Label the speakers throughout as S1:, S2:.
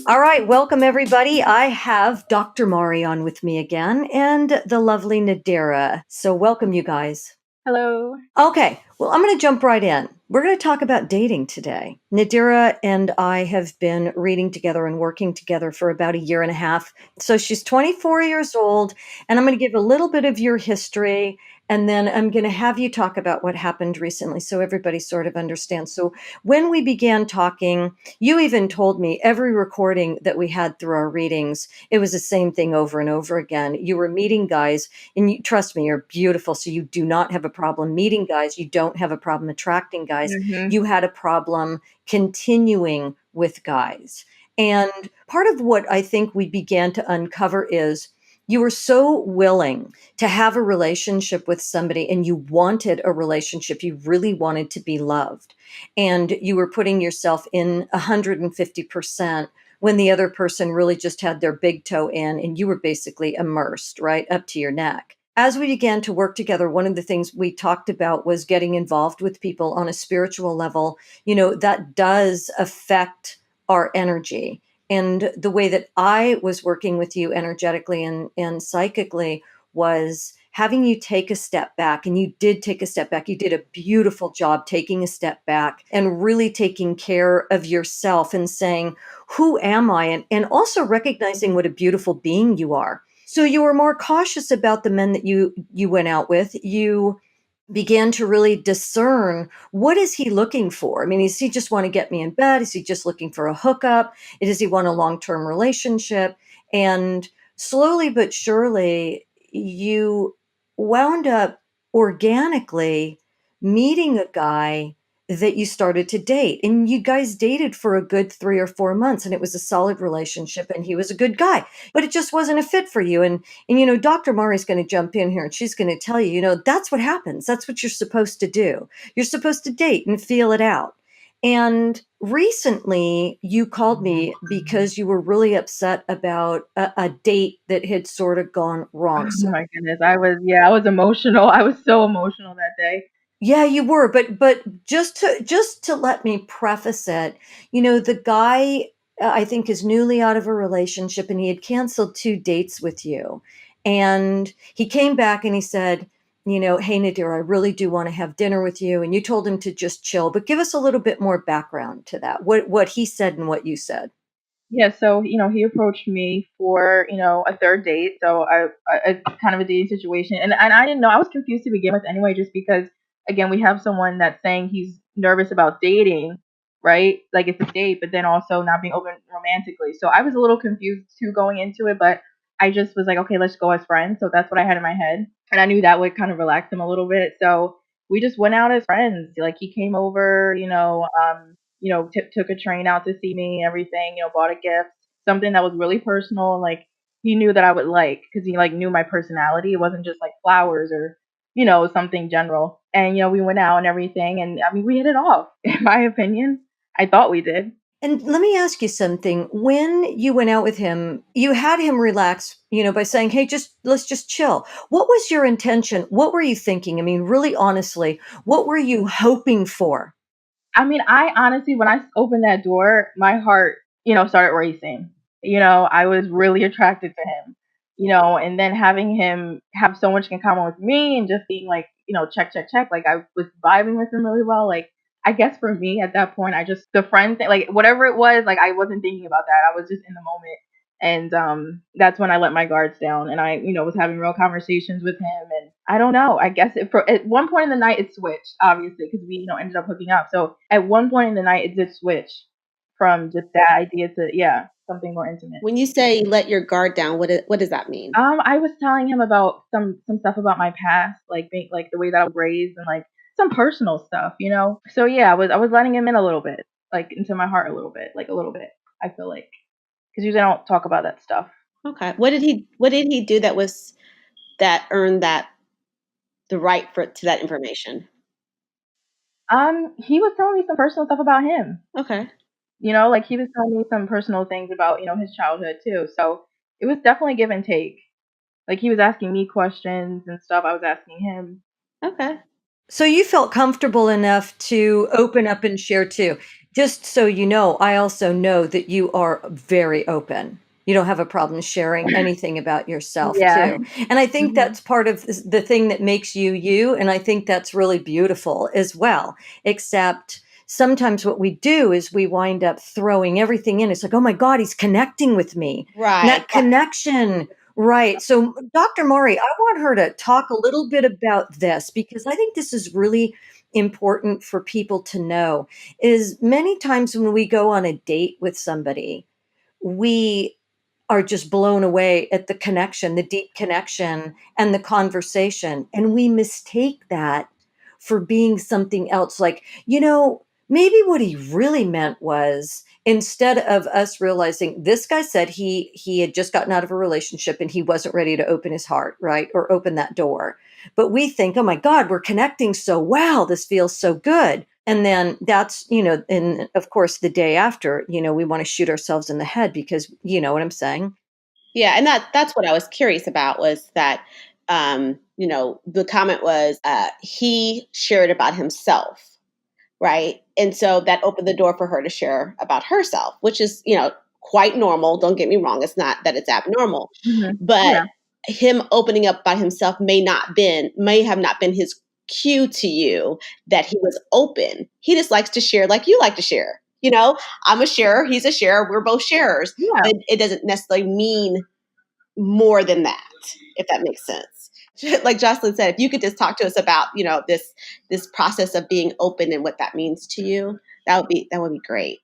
S1: All right, welcome everybody. I have Dr. Mari on with me again and the lovely Nadira. So, welcome, you guys.
S2: Hello.
S1: Okay, well, I'm going to jump right in. We're going to talk about dating today. Nadira and I have been reading together and working together for about a year and a half. So she's 24 years old, and I'm going to give a little bit of your history, and then I'm going to have you talk about what happened recently so everybody sort of understands. So when we began talking, you even told me every recording that we had through our readings, it was the same thing over and over again. You were meeting guys, and you, trust me, you're beautiful, so you do not have a problem meeting guys. You don't have a problem attracting guys.
S2: hmm
S1: You had a problem continuing with guys. And part of what I think we began to uncover is you were so willing to have a relationship with somebody, and you wanted a relationship. You really wanted to be loved. And you were putting yourself in 150% when the other person really just had their big toe in, and you were basically immersed right up to your neck. As we began to work together, one of the things we talked about was getting involved with people on a spiritual level. That does affect our energy. And the way that I was working with you energetically and psychically was having you take a step back. And you did take a step back. You did a beautiful job taking a step back and really taking care of yourself and saying, who am I? And also recognizing what a beautiful being you are. So you were more cautious about the men that you went out with. You began to really discern, what is he looking for? I mean, does he just want to get me in bed? Is he just looking for a hookup? Does he want a long-term relationship? And slowly but surely, you wound up organically meeting a guy that you started to date. And you guys dated for a good 3 or 4 months, and it was a solid relationship, and he was a good guy, but it just wasn't a fit for you. And Dr. Mari's going to jump in here, and she's going to tell you, that's what happens. That's what you're supposed to do. You're supposed to date and feel it out. And recently, you called me because you were really upset about a date that had sort of gone wrong.
S2: Oh my goodness. I was emotional. I was so emotional that day.
S1: Yeah, you were, but just to let me preface it, the guy, I think, is newly out of a relationship, and he had canceled 2 dates with you. And he came back and he said, "Hey Nadir, I really do want to have dinner with you." And you told him to just chill, but give us a little bit more background to that. What he said and what you said.
S2: Yeah, so he approached me for a third date. So it's kind of a dating situation, and I didn't know. I was confused to begin with anyway, just because again we have someone that's saying he's nervous about dating, right? Like it's a date, but then also not being open romantically. So I was a little confused too going into it, but I just was like, okay, let's go as friends. So that's what I had in my head, and I knew that would kind of relax him a little bit. So we just went out as friends. Like he came over, took a train out to see me, everything, bought a gift, something that was really personal. Like he knew that I would like, because he like knew my personality. It wasn't just like flowers or, something general. And, we went out and everything. And I mean, we hit it off, in my opinion. I thought we did.
S1: And let me ask you something. When you went out with him, you had him relax, by saying, "Hey, let's just chill." What was your intention? What were you thinking? I mean, really honestly, what were you hoping for?
S2: I mean, I honestly, when I opened that door, my heart, started racing. I was really attracted to him, and then having him have so much in common with me and just being like, check, check, check. Like I was vibing with him really well. Like I guess for me at that point, the friend thing, like whatever it was, like I wasn't thinking about that. I was just in the moment. And that's when I let my guards down, and I, was having real conversations with him. And I don't know. I guess at one point in the night it switched, obviously, because we, ended up hooking up. So at one point in the night it did switch from just that idea to something more intimate.
S3: When you say let your guard down, what does that mean?
S2: I was telling him about some stuff about my past, like being like the way that I was raised and like some personal stuff. So yeah, I was letting him in a little bit, like into my heart a little bit, like a little bit. I feel like, because usually I don't talk about that stuff.
S3: Okay. What did he do that earned that the right to that information?
S2: He was telling me some personal stuff about him.
S3: Okay.
S2: Like he was telling me some personal things about, his childhood too. So it was definitely give and take. Like he was asking me questions and stuff. I was asking him.
S3: Okay.
S1: So you felt comfortable enough to open up and share too. Just so you know, I also know that you are very open. You don't have a problem sharing anything about yourself
S2: Yeah.
S1: too. And I think
S2: Mhm.
S1: that's part of the thing that makes you you, and I think that's really beautiful as well. Except sometimes what we do is we wind up throwing everything in. It's like, "Oh my god, he's connecting with me." And
S3: Right.
S1: that connection, right. So Dr. Maury, I want her to talk a little bit about this because I think this is really important for people to know is many times when we go on a date with somebody, we are just blown away at the connection, the deep connection and the conversation. And we mistake that for being something else. Like, maybe what he really meant was instead of us realizing this guy said he had just gotten out of a relationship and he wasn't ready to open his heart, right? Or open that door. But we think, oh my God, we're connecting so well. This feels so good. And then that's, and of course, the day after, we want to shoot ourselves in the head because you know what I'm saying?
S3: Yeah, and that's what I was curious about was that the comment was he shared about himself, right? And so that opened the door for her to share about herself, which is, quite normal. Don't get me wrong, it's not that it's abnormal.
S2: Mhm.
S3: But
S2: Yeah.
S3: him opening up by himself may have not been his cue to you that he was open. He just likes to share like you like to share. I'm a sharer, he's a sharer, we're both sharers.
S2: Yeah.
S3: But it doesn't necessarily mean more than that, if that makes sense. Like Jocelyn said, if you could just talk to us about, this process of being open and what that means to you, that would be great.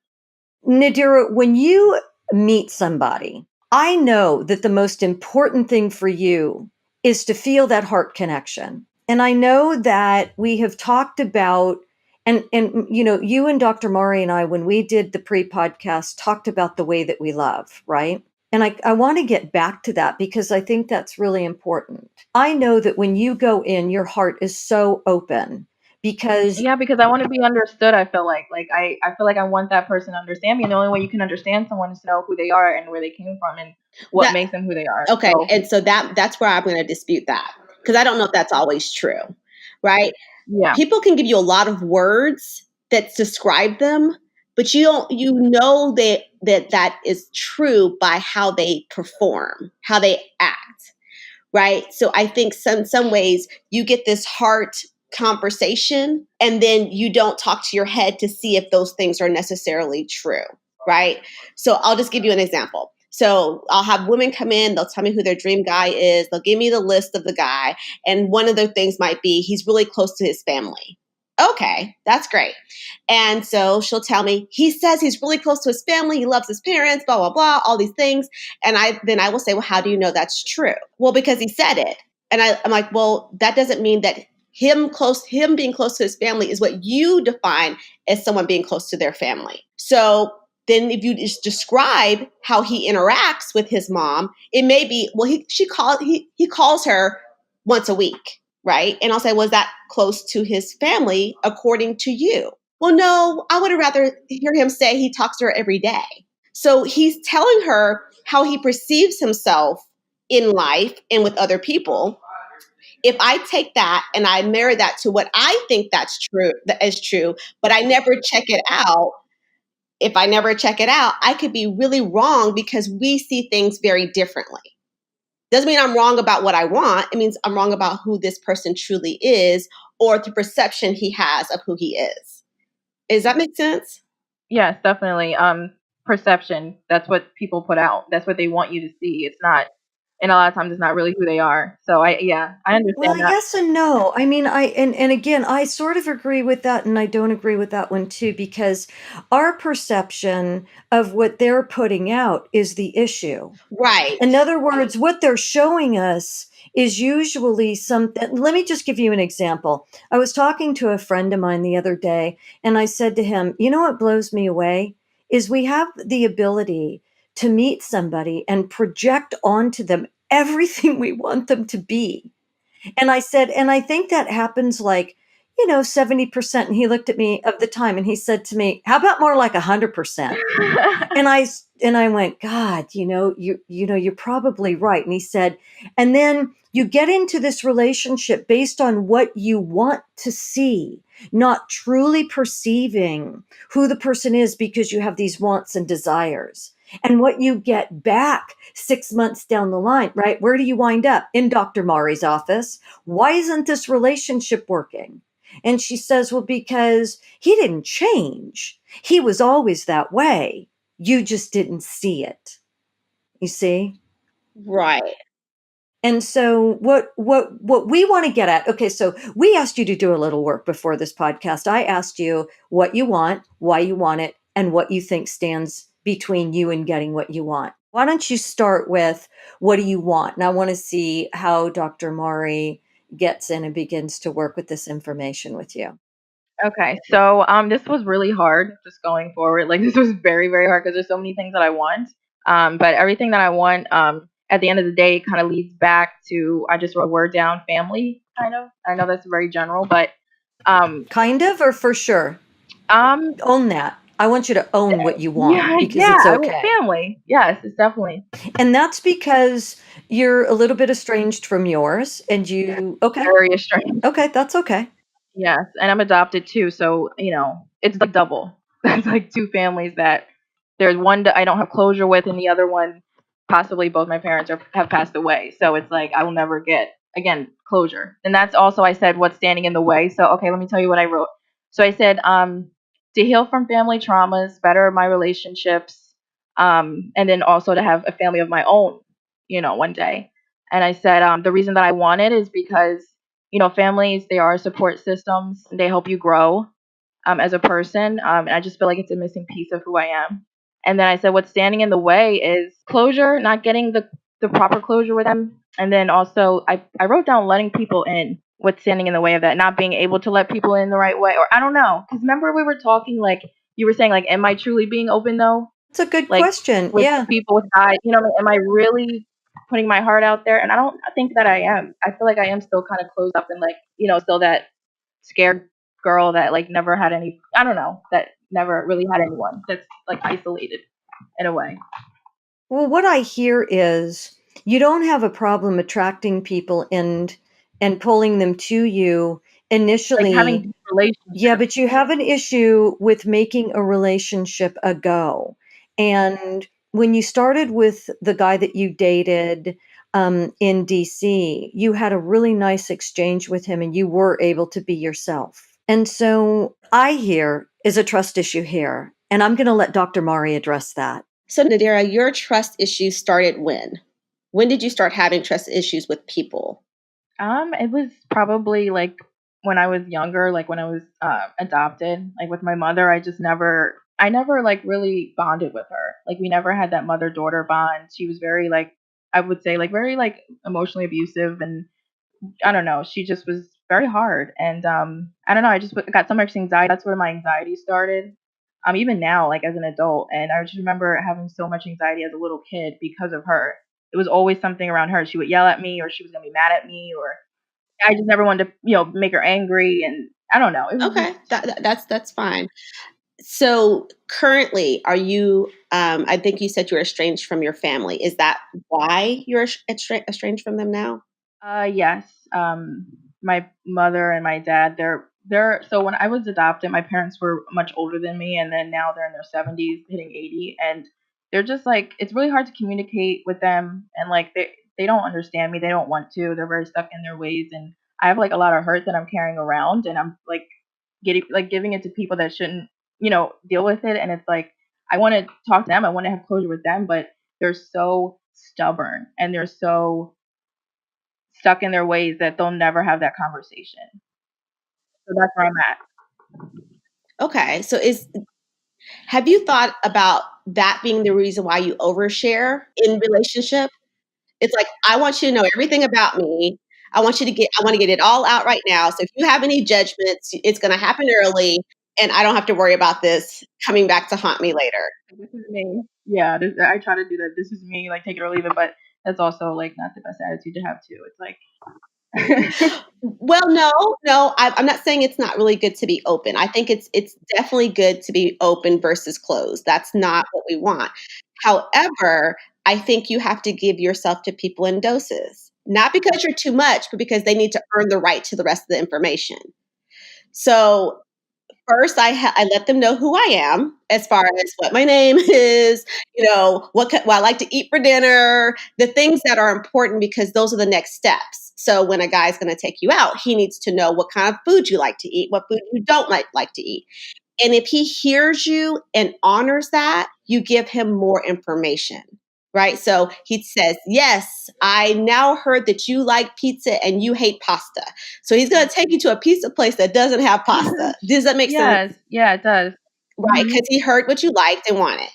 S1: Nadira, when you meet somebody, I know that the most important thing for you is to feel that heart connection. And I know that we have talked about and you and Dr. Mari and I when we did the pre-podcast talked about the way that we love, right? And I want to get back to that because I think that's really important. I know that when you go in, your heart is so open because
S2: Yeah, because I want to be understood. I feel like I feel like I want that person to understand me. And the only way you can understand someone is to know who they are and where they came from and what
S3: That
S2: makes them who they are.
S3: Okay,
S2: So
S3: and so that's where I'm going to dispute that because I don't know if that's always true, right?
S2: yeah,
S3: People can give you a lot of words that describe them, but that is true by how they perform, how they act, right? So I think some ways you get this heart conversation and then you don't talk to your head to see if those things are necessarily true, right? So I'll just give you an example. So I'll have women come in, they'll tell me who their dream guy is, they'll give me the list of the guy, and one of the things might be he's really close to his family. Okay, that's great. And so she'll tell me, he says he's really close to his family, he loves his parents, blah, blah, blah, all these things. And I will say, well, how do you know that's true? Well, because he said it. And I'm like, well, that doesn't mean that him being close to his family is what you define as someone being close to their family. So then if you just describe how he interacts with his mom, it may be, well, he calls her once a week, right? And I'll say, was that close to his family according to you? Well, no, I would have rather hear him say he talks to her every day. So he's telling her how he perceives himself in life and with other people. If I take that and I marry that to what I think that is true, but I never check it out, if I never check it out, I could be really wrong because we see things very differently. Doesn't mean I'm wrong about what I want. It means I'm wrong about who this person truly is or the perception he has of who he is. Does that make sense?
S2: yes, definitely. Perception. That's what people put out. That's what they want you to see. It's not, and a lot of times it's not really who they are. So I
S1: well,
S2: understand that.
S1: yes and no. I mean, and again, I sort of agree with that and I don't agree with that one too because our perception of what they're putting out is the issue.
S3: Right.
S1: In other words, what they're showing us is usually something. Let me just give you an example. I was talking to a friend of mine the other day, and I said to him, you know what blows me away is we have the ability to meet somebody and project onto them everything we want them to be. And I said, and I think that happens like, 70%. And he looked at me of the time and he said to me, how about more like 100%? And I went, God, you're probably right. And he said, and then you get into this relationship based on what you want to see, not truly perceiving who the person is because you have these wants and desires. And what you get back 6 months down the line, right? Where do you wind up? In Dr. Mari's office. Why isn't this relationship working? And she says, well, because he didn't change. He was always that way. You just didn't see it. You see?
S3: Right.
S1: And so what we want to get at, okay, so we asked you to do a little work before this podcast. I asked you what you want, why you want it, and what you think stands between you and getting what you want. Why don't you start with what do you want? And I want to see how Dr. Mari gets in and begins to work with this information with you.
S2: Okay, so this was really hard just going forward. Like this was very, very hard because there's so many things that I want. But everything that I want, at the end of the day, kind of leads back to I just wrote a word down, family. Kind of. I know that's very general, but
S1: Kind of or for sure?
S2: um,
S1: Own that. I want you to own what you want
S2: yeah,
S1: because
S2: yeah,
S1: it's
S2: I want
S1: okay.
S2: family. Yes, it's definitely
S1: And that's because you're a little bit estranged from yours and you, okay.
S2: very estranged.
S1: Okay, that's okay.
S2: Yes, and I'm adopted too, so it's like double. It's like two families that there's one that I don't have closure with, and the other one, possibly both my parents have passed away. So it's like I will never get again closure, and that's also I said what's standing in the way. So okay, let me tell you what I wrote. So I said to heal from family traumas, better my relationships, and then also to have a family of my own, one day. And I said the reason that I want it is because families, they are support systems. They help you grow as a person. And I just feel like it's a missing piece of who I am. And then I said, what's standing in the way is closure, not getting the proper closure with them. And then also, I wrote down letting people in. What's standing in the way of that? Not being able to let people in the right way. Or I don't know. Because remember, we were talking like, you were saying, like, am I truly being open though?
S1: It's a good
S2: Like
S1: question.
S2: with
S1: Yeah.
S2: people with guys, am I really putting my heart out there? And I don't think that I am. I feel like I am still kind of closed up and like, still that scared girl that like never had any, I don't know, that never really had anyone, that's like isolated in a way.
S1: Well, what I hear is you don't have a problem attracting people and pulling them to you
S2: Like
S1: initially.
S2: having deep relationships.
S1: Yeah, but you have an issue with making a relationship a go. And when you started with the guy that you dated in DC, you had a really nice exchange with him and you were able to be yourself. And so I hear is a trust issue here. And I'm going to let Dr. Mari address that.
S3: So Nadira, your trust issues started when? When did you start having trust issues with people?
S2: It was probably like when I was younger, like when I was adopted, like with my mother. I never like really bonded with her. Like we never had that mother daughter bond. She was very like, I would say like very like emotionally abusive, and I don't know. She just was very hard, and I don't know. I just got so much anxiety. That's where my anxiety started. Even now, like as an adult, and I just remember having so much anxiety as a little kid because of her. It was always something around her. She would yell at me, or she was gonna be mad at me, or I just never wanted to, make her angry, and I don't know. It was
S3: Okay,
S2: just,
S3: that's fine. So currently, are you? I think you said you're estranged from your family. Is that why you're estranged from them now?
S2: yes. My mother and my dad, they're so when I was adopted, my parents were much older than me, and then now they're in their 70s, hitting 80, and they're just like it's really hard to communicate with them, and like they don't understand me, they don't want to, they're very stuck in their ways, and I have like a lot of hurt that I'm carrying around, and I'm like giving it to people that shouldn't, deal with it, and it's like I want to talk to them, I want to have closure with them, but they're so stubborn and they're so stuck in their ways that they'll never have that conversation. So that's where I'm at.
S3: Okay, so have you thought about that being the reason why you overshare in relationship? It's like I want you to know everything about me. I want to get it all out right now. So if you have any judgments, it's going to happen early, and I don't have to worry about this coming back to haunt me later.
S2: This is me. Yeah, I try to do that. This is me, like take it or leave it, but that's also like not the best attitude to have too. It's like
S3: Well, no, I'm not saying it's not really good to be open. I think it's definitely good to be open versus closed. That's not what we want. However, I think you have to give yourself to people in doses. Not because you're too much, but because they need to earn the right to the rest of the information. So first, I let them know who I am, as far as what my name is, what I like to eat for dinner, the things that are important, because those are the next steps. So when a guy's going to take you out, he needs to know what kind of food you like to eat, what food you don't like to eat. And if he hears you and honors that, you give him more information. Right. So he says, yes, I now heard that you like pizza and you hate pasta. So he's going to take you to a pizza place that doesn't have pasta. Does that make sense?
S2: Yes. Yeah, it does.
S3: Right, because he heard what you liked and wanted.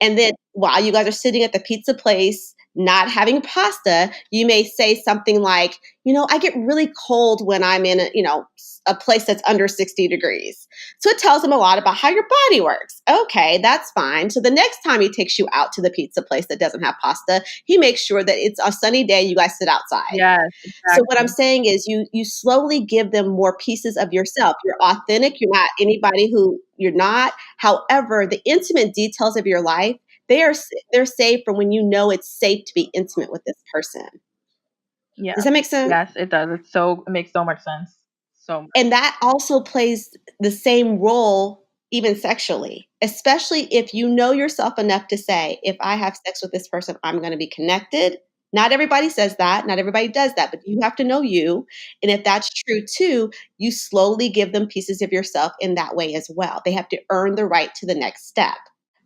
S3: And then while you guys are sitting at the pizza place, not having pasta, you may say something like, I get really cold when I'm in a place that's under 60 degrees. So it tells him a lot about how your body works. Okay, that's fine. So the next time he takes you out to the pizza place that doesn't have pasta, he makes sure that it's a sunny day, you guys sit outside.
S2: Yes,
S3: So what I'm
S2: exactly.
S3: saying is you slowly give them more pieces of yourself. You're authentic. You're not anybody who you're not. However, the intimate details of your life, they're safe from when you know it's safe to be intimate with this person.
S2: Yeah.
S3: Does that make sense?
S2: Yes, it does. It makes so much sense. So much.
S3: And that also plays the same role even sexually, especially if you know yourself enough to say, if I have sex with this person, I'm going to be connected. Not everybody says that. Not everybody does that, but you have to know you. And if that's true too, you slowly give them pieces of yourself in that way as well. They have to earn the right to the next step.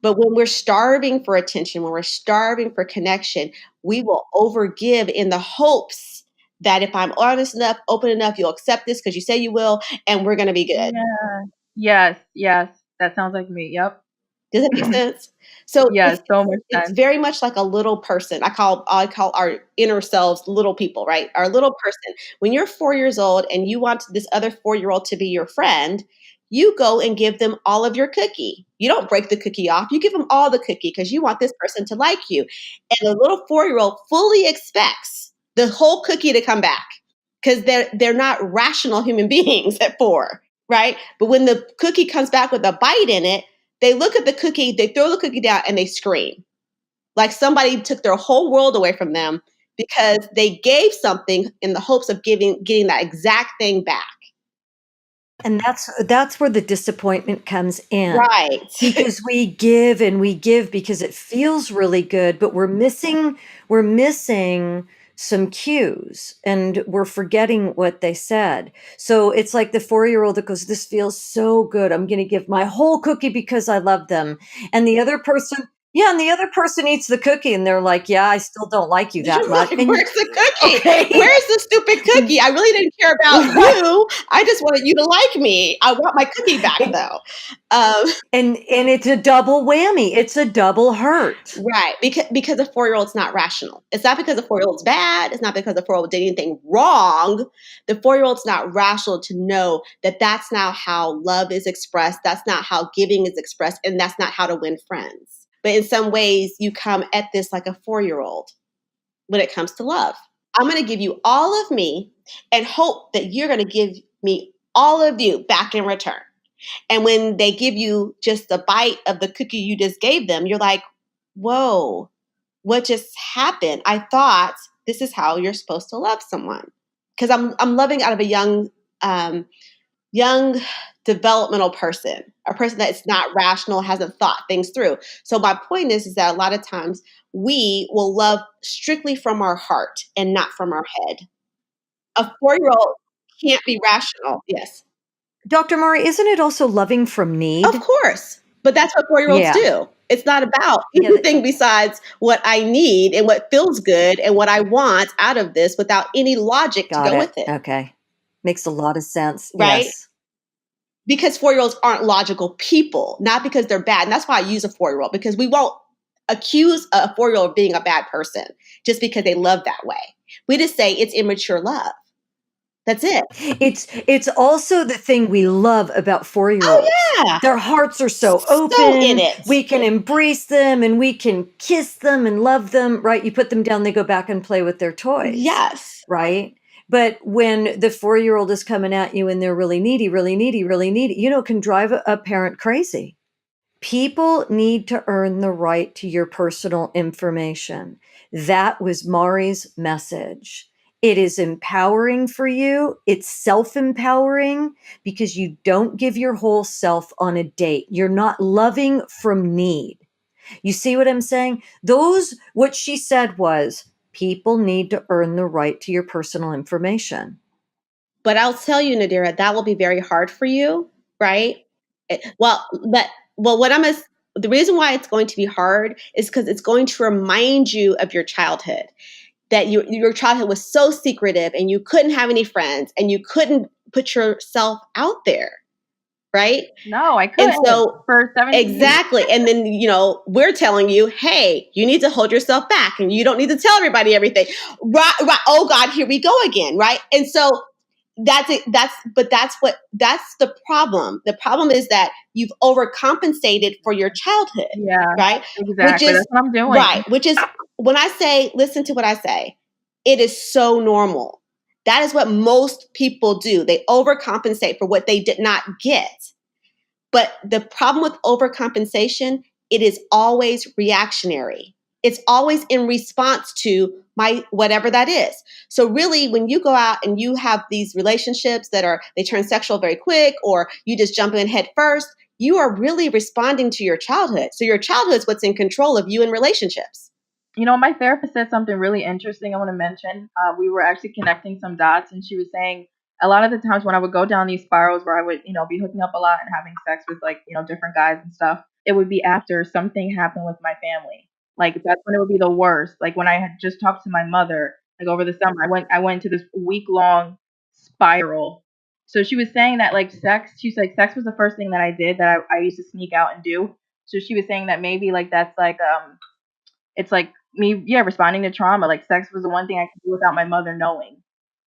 S3: But when we're starving for attention, when we're starving for connection, we will overgive in the hopes that if I'm honest enough, open enough, you'll accept this because you say you will, and we're going to be good.
S2: Yeah. Yes, yes. That sounds like me. Yep.
S3: Does that make sense? So
S2: Yes, so much
S3: it's
S2: sense.
S3: very much like a little person. I call our inner selves little people, right? Our little person. When you're 4 years old and you want this other 4-year-old to be your friend, you go and give them all of your cookie. You don't break the cookie off. You give them all the cookie because you want this person to like you. And the little 4-year-old fully expects the whole cookie to come back because they're not rational human beings at 4, right? But when the cookie comes back with a bite in it, they look at the cookie, they throw the cookie down, and they scream. Like somebody took their whole world away from them because they gave something in the hopes of getting that exact thing back.
S1: And that's where the disappointment comes in.
S3: Right.
S1: Because we give and we give because it feels really good, but we're missing some cues and we're forgetting what they said. So it's like the 4-year-old that goes, this feels so good. I'm going to give my whole cookie because I love them. And the other person, yeah, and the other person eats the cookie and they're like, yeah, I still don't like you that
S3: You're
S1: much.
S3: like,
S1: And
S3: where's the cookie?
S1: okay.
S3: Where's the stupid cookie? I really didn't care about you. I just wanted you to like me. I want my cookie back though.
S1: And it's a double whammy. It's a double hurt.
S3: Right, because a 4-year-old's not rational. It's not because a 4-year-old's bad. It's not because a 4-year-old did anything wrong. The 4-year-old's not rational to know that that's not how love is expressed. That's not how giving is expressed, and that's not how to win friends. But in some ways, you come at this like a 4-year-old when it comes to love. I'm going to give you all of me and hope that you're going to give me all of you back in return. And when they give you just a bite of the cookie you just gave them, you're like, whoa, what just happened? I thought this is how you're supposed to love someone. Because I'm loving out of a young developmental person, a person that's not rational, hasn't thought things through. So my point is that a lot of times we will love strictly from our heart and not from our head. A 4-year-old can't be rational. Yes.
S1: Dr. Murray, isn't it also loving from
S3: Of
S1: need?
S3: course. But that's what 4-year-olds
S1: Yeah.
S3: do. It's not about
S1: Yeah.
S3: anything besides what I need and what feels good and what I want out of this without any logic to
S1: Got
S3: go
S1: it.
S3: with it.
S1: Okay. Makes a lot of sense.
S3: Right?
S1: Yes.
S3: Because 4-year-olds aren't logical people, not because they're bad. And that's why I use a 4-year-old, because we won't accuse a 4-year-old of being a bad person just because they love that way. We just say it's immature love. That's it.
S1: It's also the thing we love about 4-year-olds.
S3: Oh, yeah.
S1: Their hearts are so
S3: So in
S1: open.
S3: it.
S1: We can embrace them and we can kiss them and love them, right? You put them down, they go back and play with their toys.
S3: Yes.
S1: Right? But when the 4-year-old is coming at you and they're really needy, really needy, really needy, it can drive a parent crazy. People need to earn the right to your personal information. That was Mari's message. It is empowering for you. It's self-empowering because you don't give your whole self on a date. You're not loving from need. You see what I'm saying? What she said was, people need to earn the right to your personal information.
S3: But I'll tell you, Nadira, that will be very hard for you, right? Well, the reason why it's going to be hard is because it's going to remind you of your childhood. That your childhood was so secretive and you couldn't have any friends and you couldn't put yourself out there, right?
S2: No, I
S3: And
S2: couldn't
S3: so
S2: for 17 years.
S3: exactly. And then, we're telling you, hey, you need to hold yourself back and you don't need to tell everybody everything. Right, right. Oh God, here we go again. Right. And so that's it. That's the problem. The problem is that you've overcompensated for your childhood.
S2: Yeah,
S3: Right. Which
S2: exactly.
S3: is
S2: That's what I'm doing.
S3: right. Which is when I say, listen to what I say, it is so normal. That is what most people do. They overcompensate for what they did not get. But the problem with overcompensation, it is always reactionary. It's always in response to my whatever that is. So really, when you go out and you have these relationships they turn sexual very quick, or you just jump in head first, you are really responding to your childhood. So your childhood is what's in control of you in relationships.
S2: My therapist said something really interesting I want to mention. We were actually connecting some dots, and she was saying a lot of the times when I would go down these spirals where I would, be hooking up a lot and having sex with different guys and stuff, it would be after something happened with my family. Like that's when it would be the worst. Like when I had just talked to my mother, like over the summer, I went into this week-long spiral. So she was saying that like sex was the first thing that I did that I used to sneak out and do. So she was saying that maybe like that's like it's like me, yeah, responding to trauma. Like sex was the one thing I could do without my mother knowing.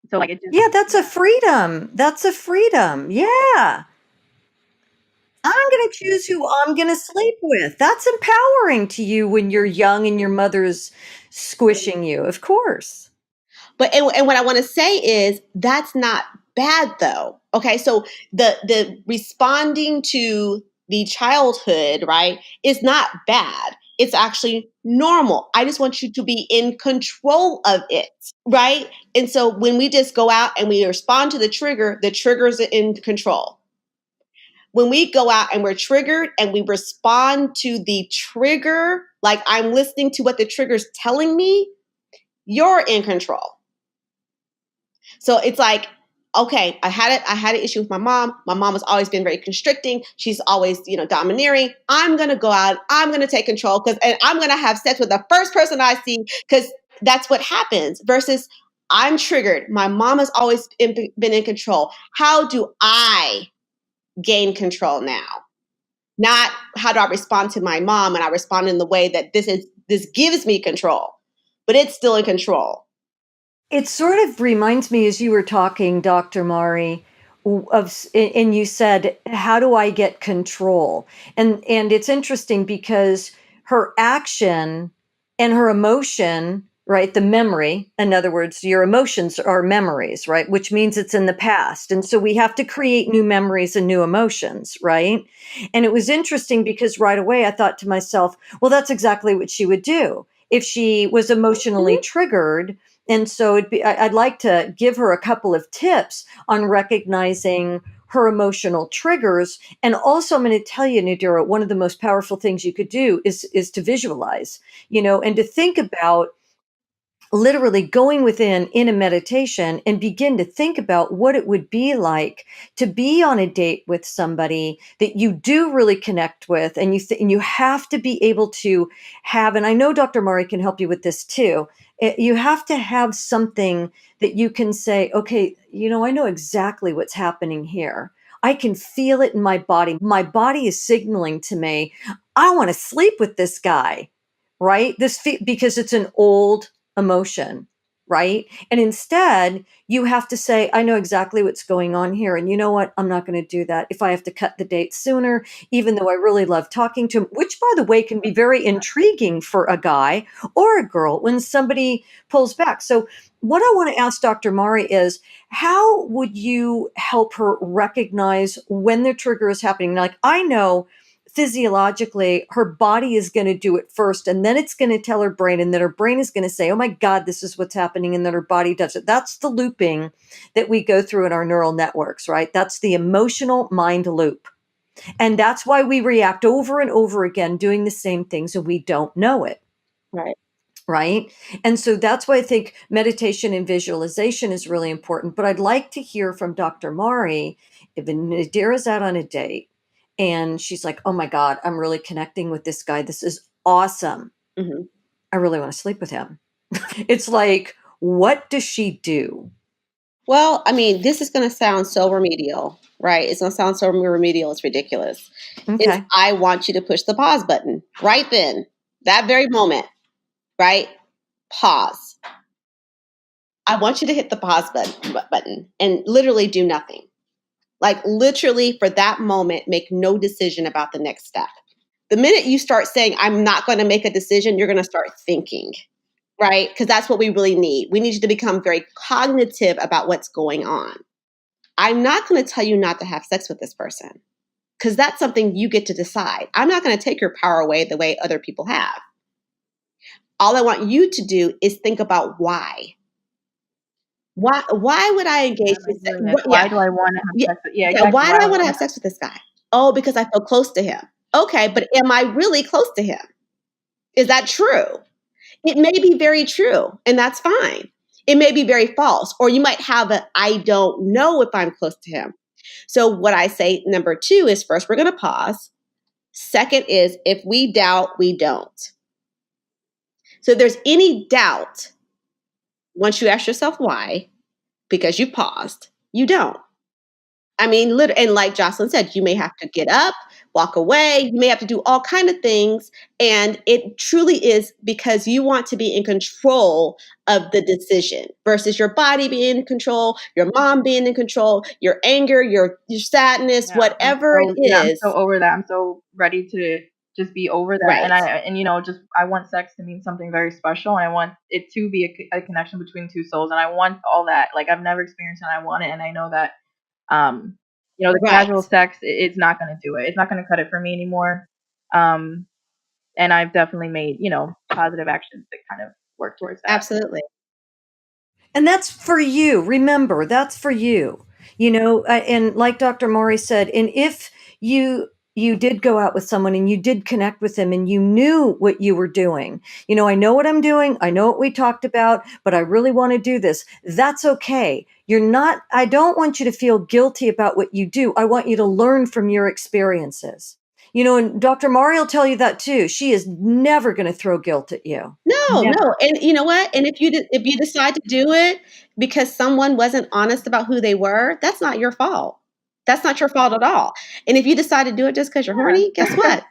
S2: So like it just
S1: Yeah, that's a freedom. That's a freedom. Yeah. I'm going to choose who I'm going to sleep with. That's empowering to you when you're young and your mother's squishing you, of course.
S3: But and what I want to say is that's not bad though. Okay, so the responding to the childhood, right, is not bad. It's actually normal. I just want you to be in control of it, right? And so when we just go out and we respond to the trigger's in control. When we go out and we're triggered and we respond to the trigger, like I'm listening to what the trigger's telling me, you're in control. So it's like, okay, I had an issue with my mom. My mom has always been very constricting. She's always, domineering. I'm gonna go out. I'm gonna take control and I'm gonna have sex with the first person I see because that's what happens. Versus, I'm triggered. My mom has always been in control. How do I gain control now? Not how do I respond to my mom, and I respond in the way that this gives me control, but it's still in control.
S1: It sort of reminds me, as you were talking, Dr. Mari, and you said, "How do I get control?" And it's interesting because her action and her emotion, right? The memory, in other words, your emotions are memories, right? Which means it's in the past, and so we have to create new memories and new emotions, right? And it was interesting because right away I thought to myself, "Well, that's exactly what she would do if she was emotionally triggered." And so I'd like to give her a couple of tips on recognizing her emotional triggers. And also, I'm going to tell you, Nadira, one of the most powerful things you could do is to visualize, and to think about literally going within in a meditation and begin to think about what it would be like to be on a date with somebody that you do really connect with, and you have to be able to have, and I know Dr. Mari can help you with this too. You have to have something that you can say, okay, I know exactly what's happening here. I can feel it in my body. My body is signaling to me, I want to sleep with this guy, right? Because it's an old emotion, right? And instead, you have to say, I know exactly what's going on here. And you know what? I'm not going to do that. If I have to cut the date sooner, even though I really love talking to him, which, by the way, can be very intriguing for a guy or a girl when somebody pulls back. So, what I want to ask Dr. Mari is, how would you help her recognize when the trigger is happening? Like, I know physiologically her body is going to do it first, and then it's going to tell her brain, and then her brain is going to say, oh my God, this is what's happening, and then her body does it. That's the looping that we go through in our neural networks, right? That's the emotional mind loop. And that's why we react over and over again doing the same things and we don't know it.
S3: Right.
S1: Right. And so that's why I think meditation and visualization is really important. But I'd like to hear from Dr. Mari if Nadira's out on a date and she's like, oh my God, I'm really connecting with this guy. This is awesome.
S3: Hmm.
S1: I really want to sleep with him. It's like, what does she do?
S3: Well, I mean, this is going to sound so remedial, right? It's going to sound so remedial. It's ridiculous. Is
S1: Okay.
S3: I want you to push the pause button right then, that very moment, right? Pause. I want you to hit the pause button and literally do nothing. Like literally for that moment, make no decision about the next step. The minute you start saying, I'm not going to make a decision, you're going to start thinking, right? Because that's what we really need. We need you to become very cognitive about what's going on. I'm not going to tell you not to have sex with this person because that's something you get to decide. I'm not going to take your power away the way other people have. All I want you to do is think about why. Why would I engage
S2: Am I
S3: in sex?
S2: doing this? Why do I want to have
S3: Yeah,
S2: sex? Yeah,
S3: yeah.
S2: exactly.
S3: Why
S2: Why
S3: do
S2: do
S3: I
S2: I
S3: want to
S2: want
S3: have
S2: to
S3: sex with this guy? Oh, because I feel close to him. Okay, but am I really close to him? Is that true? It may be very true, and that's fine. It may be very false, or you might have a I don't know if I'm close to him. So, what I say, number two, is first, we're going to pause. Second is if we doubt, we don't. So, if there's any doubt, once you ask yourself why, because you paused, you don't. I mean, and like Jocelyn said, you may have to get up, walk away. You may have to do all kind of things, and it truly is because you want to be in control of the decision versus your body being in control, your mom being in control, your anger, your sadness,
S2: Yeah,
S3: whatever it
S2: I'm so
S3: is.
S2: over that. I'm so ready to just be over that.
S3: Right.
S2: And just I want sex to mean something very special, and I want it to be a connection between two souls, and I want all that. Like I've never experienced it, and I want it, and I know that um the
S3: Right.
S2: casual sex it's not going to do it. It's not going to cut it for me anymore. Um, and I've definitely made positive actions that kind of work towards that.
S3: Absolutely.
S1: And that's for you. Remember, that's for you. And like Dr. Maury said, and if you did go out with someone and you did connect with them and you knew what you were doing, I know what I'm doing, I know what we talked about, but I really want to do this. That's okay. I don't want you to feel guilty about what you do. I want you to learn from your experiences. And Dr. Maury will tell you that too. She is never going to throw guilt at you.
S3: No,
S2: Never.
S3: no, and you know what? And if you decide to do it because someone wasn't honest about who they were, that's not your fault. That's not your fault at all. And if you decide to do it just because you're horny, guess
S2: Yeah.
S3: what?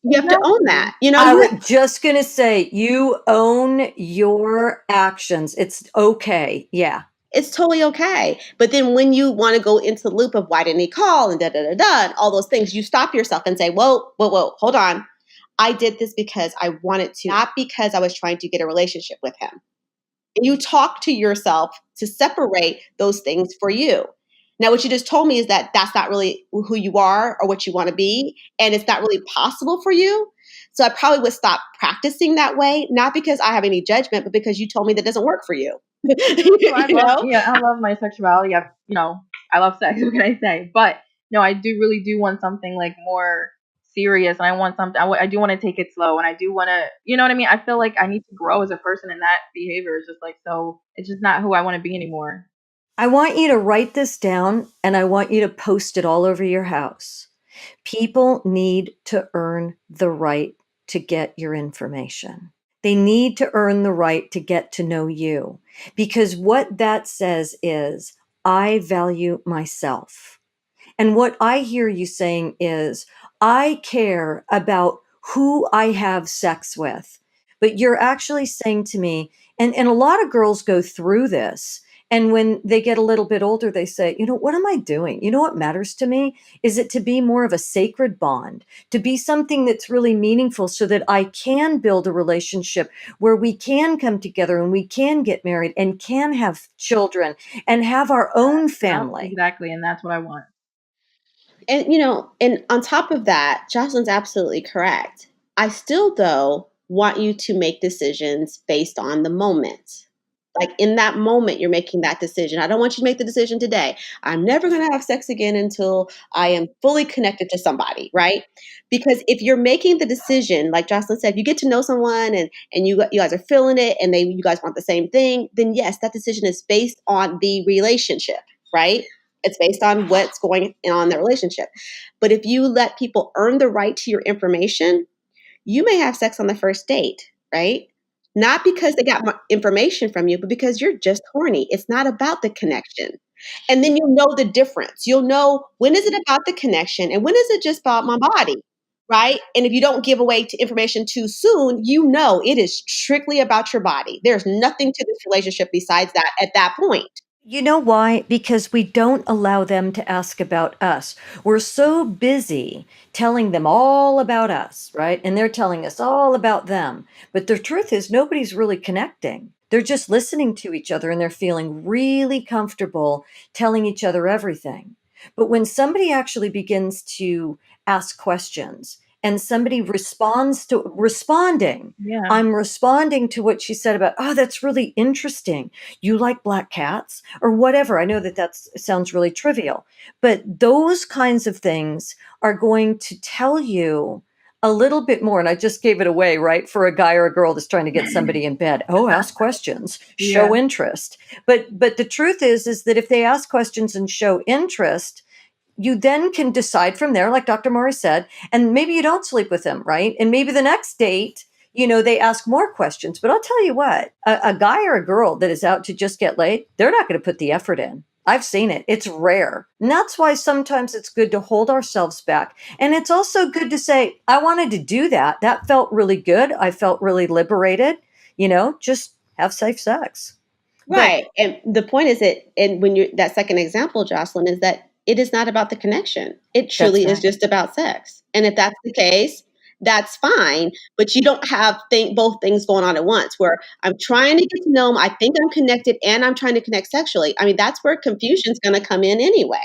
S3: You have to own
S2: Exactly.
S3: that. You know,
S1: I
S3: you
S1: was
S3: have,
S1: just going to say, you own your actions. It's okay. Yeah.
S3: it's totally okay. But then when you want to go into the loop of why didn't he call and da da da da and all those things, you stop yourself and say, whoa, whoa, whoa, hold on. I did this because I wanted to, not because I was trying to get a relationship with him. And you talk to yourself to separate those things for you. Now, what you just told me is that that's not really who you are or what you want to be, and it's not really possible for you. So I probably would stop practicing that way, not because I have any judgment, but because you told me that doesn't work for you.
S2: So I
S3: You
S2: love,
S3: know?
S2: yeah, I love my sexuality. I love sex. What can I say? But no, I do really do want something like more serious, and I want something. I do want to take it slow, and I do want to, you know what I mean. I feel like I need to grow as a person, and that behavior is just like so. It's just not who I want to be anymore.
S1: I want you to write this down and I want you to post it all over your house. People need to earn the right to get your information. They need to earn the right to get to know you because what that says is, I value myself. And what I hear you saying is, I care about who I have sex with But you're actually saying to me, and a lot of girls go through this. And when they get a little bit older, they say, what am I doing? You know what matters to me? Is it to be more of a sacred bond, to be something that's really meaningful so that I can build a relationship where we can come together and we can get married and can have children and have our own
S2: Yep,
S1: family.
S2: exactly, and that's what I want.
S3: And and on top of that, Jocelyn's absolutely correct. I still though want you to make decisions based on the moment. Like in that moment, you're making that decision. I don't want you to make the decision today. I'm never going to have sex again until I am fully connected to somebody, right? Because if you're making the decision, like Jocelyn said, if you get to know someone and you guys are feeling it and you guys want the same thing, then yes, that decision is based on the relationship, right? It's based on what's going on in the relationship. But if you let people earn the right to your information, you may have sex on the first date, right? Not because they got information from you, but because you're just horny. It's not about the connection. And then you'll know the difference. You'll know when is it about the connection and when is it just about my body, right? And if you don't give away to information too soon, you know it is strictly about your body. There's nothing to this relationship besides that at that point.
S1: You know why? Because we don't allow them to ask about us. We're so busy telling them all about us, right? And they're telling us all about them. But the truth is, nobody's really connecting. They're just listening to each other and they're feeling really comfortable telling each other everything. But when somebody actually begins to ask questions and somebody responds to responding,
S2: Yeah.
S1: I'm responding to what she said about, oh, that's really interesting. You like black cats or whatever. I know that sounds really trivial, but those kinds of things are going to tell you a little bit more. And I just gave it away, right? For a guy or a girl that's trying to get somebody in bed. Oh, ask questions,
S2: Yeah.
S1: show interest. But the truth is that if they ask questions and show interest, you then can decide from there, like Dr. Maury said, and maybe you don't sleep with them, right? And maybe the next date, they ask more questions. But I'll tell you what, a guy or a girl that is out to just get laid, they're not going to put the effort in. I've seen it. It's rare. And that's why sometimes it's good to hold ourselves back. And it's also good to say, I wanted to do that. That felt really good. I felt really liberated. Just have safe sex. But
S3: Right. And the point is that, and when you're that second example, Jocelyn, is that it is not about the connection. It
S1: that's
S3: truly is
S1: right.
S3: just about sex. And if that's the case, that's fine. But you don't have both things going on at once where I'm trying to get to know them. I think I'm connected and I'm trying to connect sexually. I mean, that's where confusion's going to come in anyway.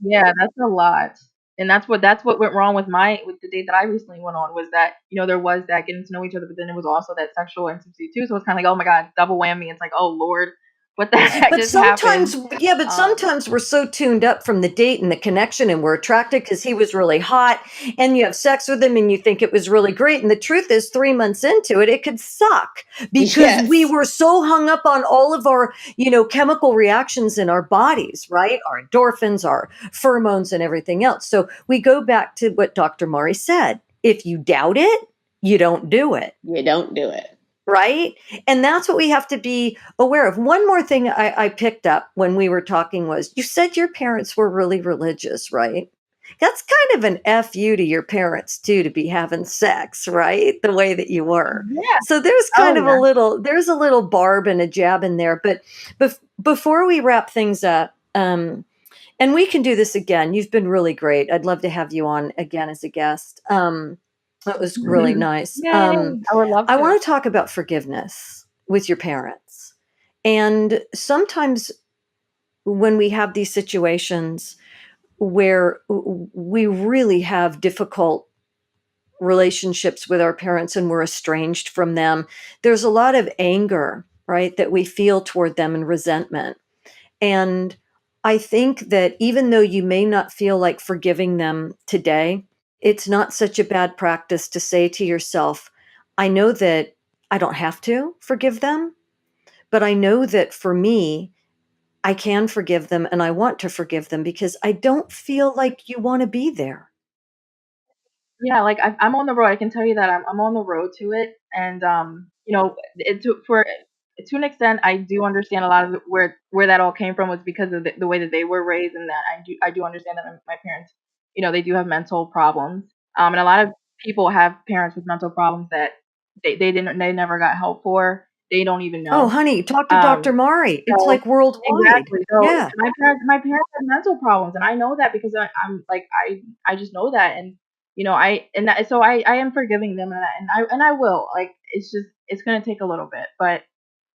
S2: Yeah, that's a lot. And that's what went wrong with the date that I recently went on was that, there was that getting to know each other, but then it was also that sexual intimacy too. So it's kinda like, oh my God, double whammy. It's like, oh Lord, what the heck
S1: But
S2: just happened?
S1: sometimes we're so tuned up from the date and the connection and we're attracted because he was really hot and you have sex with him and you think it was really great. And the truth is 3 months into it, it could suck because
S3: Yes.
S1: we were so hung up on all of our, chemical reactions in our bodies, right? Our endorphins, our pheromones and everything else. So we go back to what Dr. Maury said. If you doubt it, you don't do it.
S3: You don't do it.
S1: Right. And that's what we have to be aware of. One more thing I picked up when we were talking was you said your parents were really religious, right? That's kind of an F you to your parents too, to be having sex, right? The way that you were.
S2: Yeah.
S1: So there's
S2: Oh
S1: kind of
S2: yeah.
S1: there's a little barb and a jab in there. But before we wrap things up, and we can do this again. You've been really great. I'd love to have you on again as a guest. That was really nice.
S2: Yay. I would love
S1: I
S2: to.
S1: want to talk about forgiveness with your parents. And sometimes when we have these situations where we really have difficult relationships with our parents and we're estranged from them, there's a lot of anger, right, that we feel toward them and resentment. And I think that even though you may not feel like forgiving them today, it's not such a bad practice to say to yourself, I know that I don't have to forgive them, but I know that for me, I can forgive them and I want to forgive them because I don't feel like you want to be there.
S2: Yeah, like I'm on the road. I can tell you that I'm on the road to it, and to an extent, I do understand a lot of where that all came from was because of the way that they were raised, and that I do understand that my parents, they do have mental problems. And a lot of people have parents with mental problems that they never got help for. They don't even
S1: Oh,
S2: know.
S1: honey, talk to Dr.
S2: Um,
S1: Mari. It's
S2: so
S1: like worldwide.
S2: exactly. So
S1: Yeah.
S2: my parents had mental problems, and I know that because I'm like I just know that, and so I am forgiving them, and I will. Like it's gonna take a little bit, but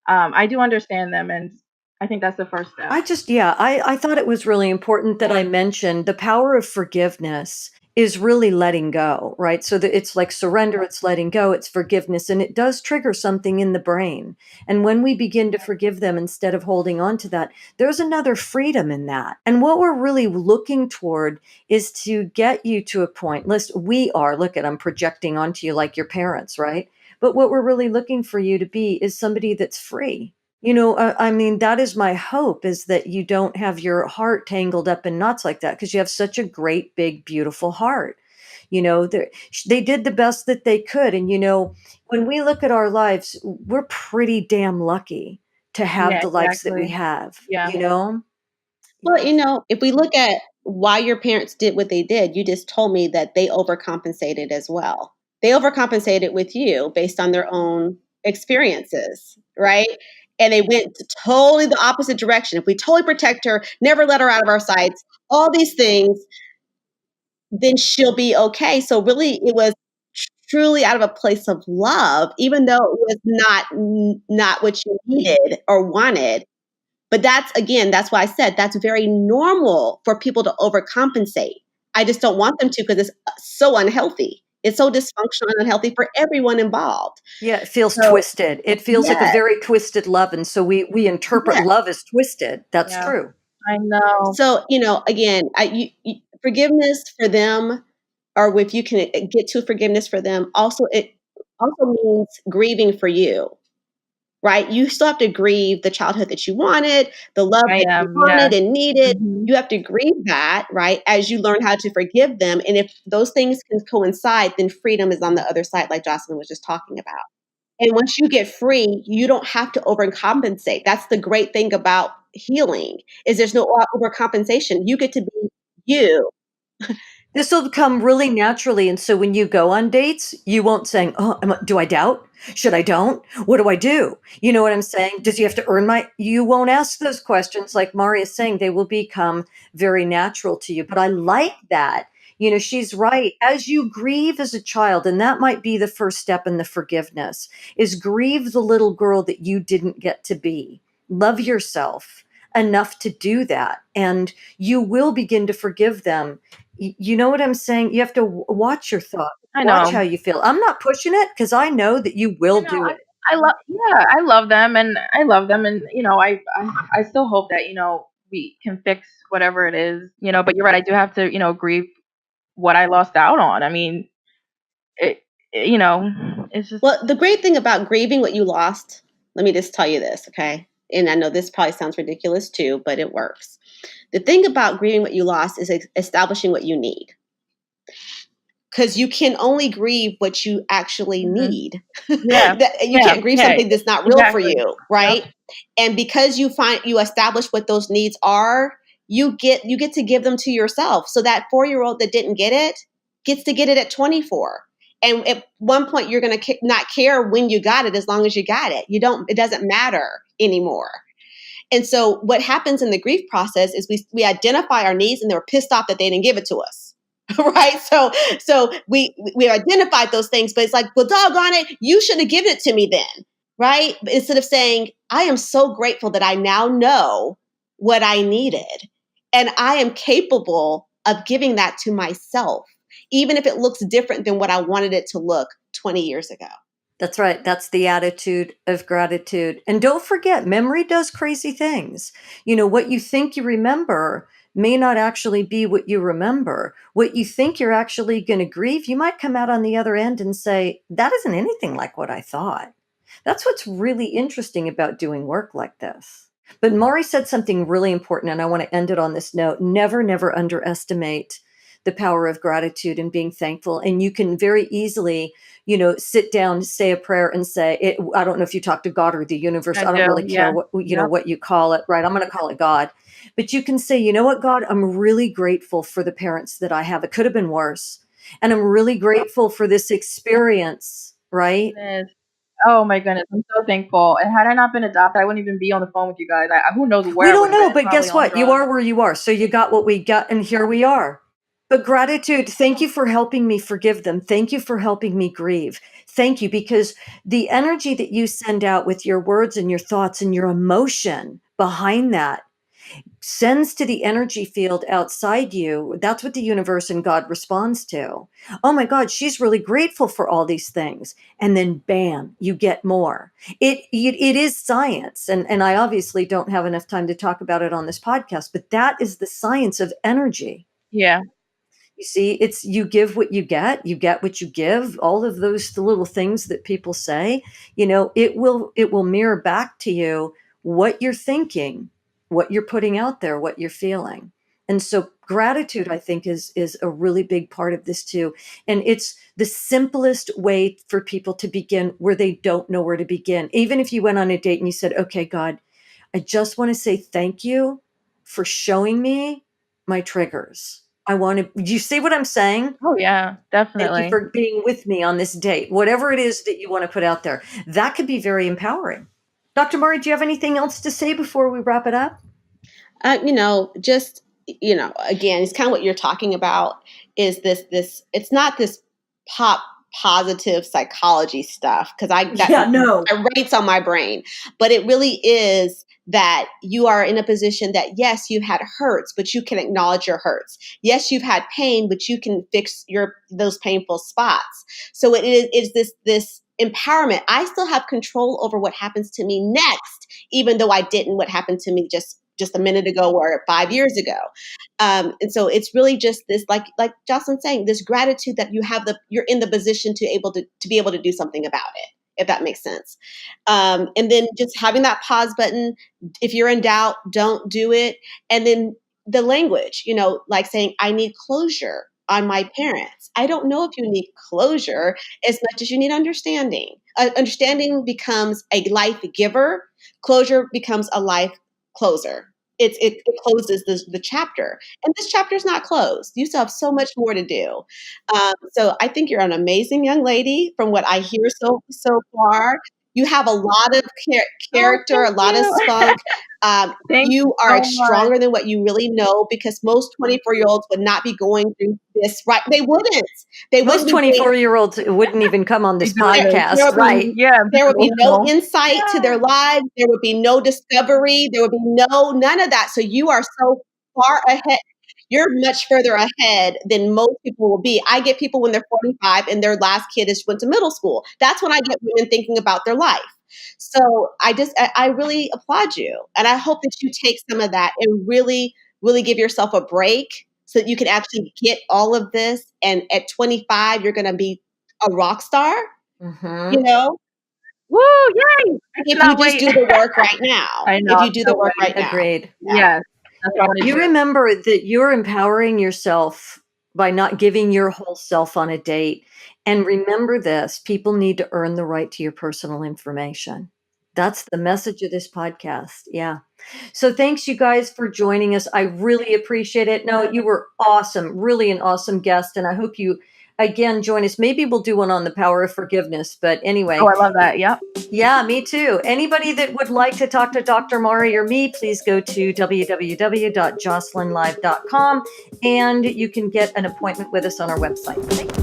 S2: I do understand them, and I think that's the first step.
S1: I thought it was really important that I mentioned the power of forgiveness is really letting go, right? So that it's like surrender, it's letting go, it's forgiveness, and it does trigger something in the brain. And when we begin to forgive them instead of holding on to that, there's another freedom in that. And what we're really looking toward is to get you to a point. Look at, I'm projecting onto you like your parents, right? But what we're really looking for you to be is somebody that's free. I mean, that is my hope, is that you don't have your heart tangled up in knots like that, because you have such a great, big, beautiful heart. They did the best that they could. And, when we look at our lives, we're pretty damn lucky to have
S2: Yeah,
S1: the lives that we
S2: exactly.
S1: have,
S2: Yeah.
S1: you know?
S3: Well,
S1: Yeah.
S3: if we look at why your parents did what they did, you just told me that they overcompensated as well. They overcompensated with you based on their own experiences, right? And they went totally the opposite direction. If we totally protect her, never let her out of our sights, all these things, then she'll be okay. So really, it was truly out of a place of love, even though it was not what you needed or wanted. But that's why I said that's very normal for people to overcompensate. I just don't want them to, because it's so unhealthy. It's so dysfunctional and unhealthy for everyone involved.
S1: Yeah, it feels
S3: So,
S1: twisted. It feels like a
S3: yes,
S1: very twisted love. And so we interpret
S3: yes.
S1: love as twisted. That's
S2: Yeah.
S1: true.
S2: I know.
S3: So, again, forgiveness for them, or if you can get to forgiveness for them, also it also means grieving for you, right? You still have to grieve the childhood that you wanted, the love
S2: I
S3: that you
S2: am.
S3: wanted
S2: Yes.
S3: and needed.
S2: Hmm.
S3: You have to grieve that, right? As you learn how to forgive them. And if those things can coincide, then freedom is on the other side, like Jocelyn was just talking about. And once you get free, you don't have to overcompensate. That's the great thing about healing, is there's no overcompensation. You get to be you.
S1: This will come really naturally. And so when you go on dates, you won't saying, "Oh, do I doubt? Should I don't? What do I do?" You know what I'm saying? Does he have to earn you won't ask those questions. Like Mari is saying, they will become very natural to you. But I like that. She's right. As you grieve as a child, and that might be the first step in the forgiveness, is grieve the little girl that you didn't get to be. Love yourself enough to do that. And you will begin to forgive them. You know what I'm saying? You have to watch your thoughts,
S2: I
S1: watch
S2: know.
S1: how you feel. I'm not pushing it, because I know that you
S2: I
S1: will
S2: know.
S1: do it.
S2: I love. Yeah, I love them, and I love them, and I still hope that we can fix whatever it is. But you're right. I do have to grieve what I lost out on. I mean, it's just.
S3: Well, the great thing about grieving what you lost, let me just tell you this, okay? And I know this probably sounds ridiculous too, but it works. The thing about grieving what you lost is establishing what you need, because you can only grieve what you actually
S2: Mhm.
S3: need.
S2: Yeah.
S3: That you
S2: Yeah.
S3: can't grieve
S2: Yeah.
S3: something that's not real for
S2: Exactly.
S3: you,
S2: Yep.
S3: right? And because you establish what those needs are, you get to give them to yourself. So that 4-year-old that didn't get it gets to get it at 24. And at one point, you're going to not care when you got it, as long as you got it. It doesn't matter anymore. And so what happens in the grief process is we identify our needs, and they were pissed off that they didn't give it to us. Right. So we identified those things, but it's like, well, doggone it, you should have given it to me then. Right. But instead of saying, I am so grateful that I now know what I needed, and I am capable of giving that to myself, even if it looks different than what I wanted it to look 20 years ago.
S1: That's right. That's the attitude of gratitude. And don't forget, memory does crazy things. What you think you remember may not actually be what you remember. What you think you're actually going to grieve, you might come out on the other end and say, that isn't anything like what I thought. That's what's really interesting about doing work like this. But Maury said something really important, and I want to end it on this note. Never, never underestimate the power of gratitude and being thankful. And you can very easily, sit down, say a prayer, and say, I don't know if you talk to God or the universe.
S2: I
S1: I don't
S2: do.
S1: really
S2: Yeah.
S1: care
S2: Yep.
S1: what you call it, right? I'm going to call it God. But you can say, you know what, God, I'm really grateful for the parents that I have. It could have been worse. And I'm really grateful for this experience right?
S2: Goodness. Oh my goodness, I'm so thankful. And had I not been adopted, I wouldn't even be on the phone with you guys. Who knows
S1: We
S2: where I would
S1: don't
S2: have
S1: know,
S2: been?
S1: but
S2: Probably
S1: guess
S2: on
S1: what? You
S2: drugs.
S1: are where you are. So you got what we got, and here we are. But gratitude, thank you for helping me forgive them. Thank you for helping me grieve. Thank you, because the energy that you send out with your words and your thoughts and your emotion behind that sends to the energy field outside you. That's what the universe and God responds to. Oh my God, she's really grateful for all these things. And then bam, you get more. It is science. And I obviously don't have enough time to talk about it on this podcast, but that is the science of energy.
S2: Yeah.
S1: You see, it's you give what you get what you give, all of those little things that people say, it will mirror back to you what you're thinking, what you're putting out there, what you're feeling. And so gratitude, I think, is a really big part of this too. And it's the simplest way for people to begin where they don't know where to begin. Even if you went on a date and you said, okay, God, I just want to say thank you for showing me my triggers. Do you see what I'm saying?
S2: Oh yeah,
S1: Thank you
S2: definitely.
S1: for being with me on this date. Whatever it is that you want to put out there, that could be very empowering. Dr. Murray, do you have anything else to say before we wrap it up?
S3: Just, again, it's kind of what you're talking about is it's not this pop positive psychology stuff because
S1: Yeah, no.
S3: I rates on my brain, but it really is that you are in a position that yes, you've had hurts, but you can acknowledge your hurts. Yes, you've had pain, but you can fix those painful spots. So it's this empowerment. I still have control over what happens to me next, even though I didn't what happened to me just a minute ago or 5 years ago. And so it's really just this, like Jocelyn's saying, this gratitude that you're in the position to be able to do something about it, if that makes sense. And then just having that pause button. If you're in doubt, don't do it. And then the language, like saying, I need closure on my parents. I don't know if you need closure as much as you need understanding. Understanding becomes a life giver. Closure becomes a life closer. It closes the chapter, and this chapter is not closed. You still have so much more to do. So I think you're an amazing young lady, from what I hear so far. You have a lot of
S2: Oh,
S3: character, a
S2: thank
S3: lot of
S2: you.
S3: spunk.
S2: Thank you
S3: You are
S2: so much.
S3: stronger than what you really know, because most 24-year-olds would not be going through this, right? They wouldn't. They
S1: Most
S3: wouldn't be doing
S1: 24-year-olds wouldn't even come on
S2: Be
S1: this
S2: doing this.
S3: there
S1: podcast,
S3: would be
S1: right?
S2: Yeah, be
S3: there would be no
S2: emotional.
S3: insight to their lives. There would be no discovery. There would be none of that. So you are so far ahead. You're much further ahead than most people will be. I get people when they're 45 and their last kid is went to middle school. That's when I get women thinking about their life. So I really applaud you. And I hope that you take some of that and really, really give yourself a break so that you can actually get all of this. And at 25, you're going to be a rock star, you
S1: Mm-hmm.
S3: know,
S2: Woo! Yay! I
S3: if you
S2: cannot
S3: just
S2: wait.
S3: do the work right now.
S2: I know.
S3: If
S2: I'm
S3: you do the
S2: so
S3: work
S2: ready.
S3: right now.
S1: Agreed.
S3: Yeah.
S2: Yes, that's what I want to
S1: You
S2: do.
S1: remember that you're empowering yourself by not giving your whole self on a date. And remember this, people need to earn the right to your personal information. That's the message of this podcast. Yeah. So thanks you guys for joining us. I really appreciate it. No, you were awesome, really an awesome guest. And I hope you again join us. Maybe we'll do one on the power of forgiveness. But
S2: Oh,
S1: anyway,
S2: I love that. Yep.
S1: yeah, me too. Anybody that would like to talk to Dr. Mari or me, please go to www.JocelynLive.com and you can get an appointment with us on our website. Thank you.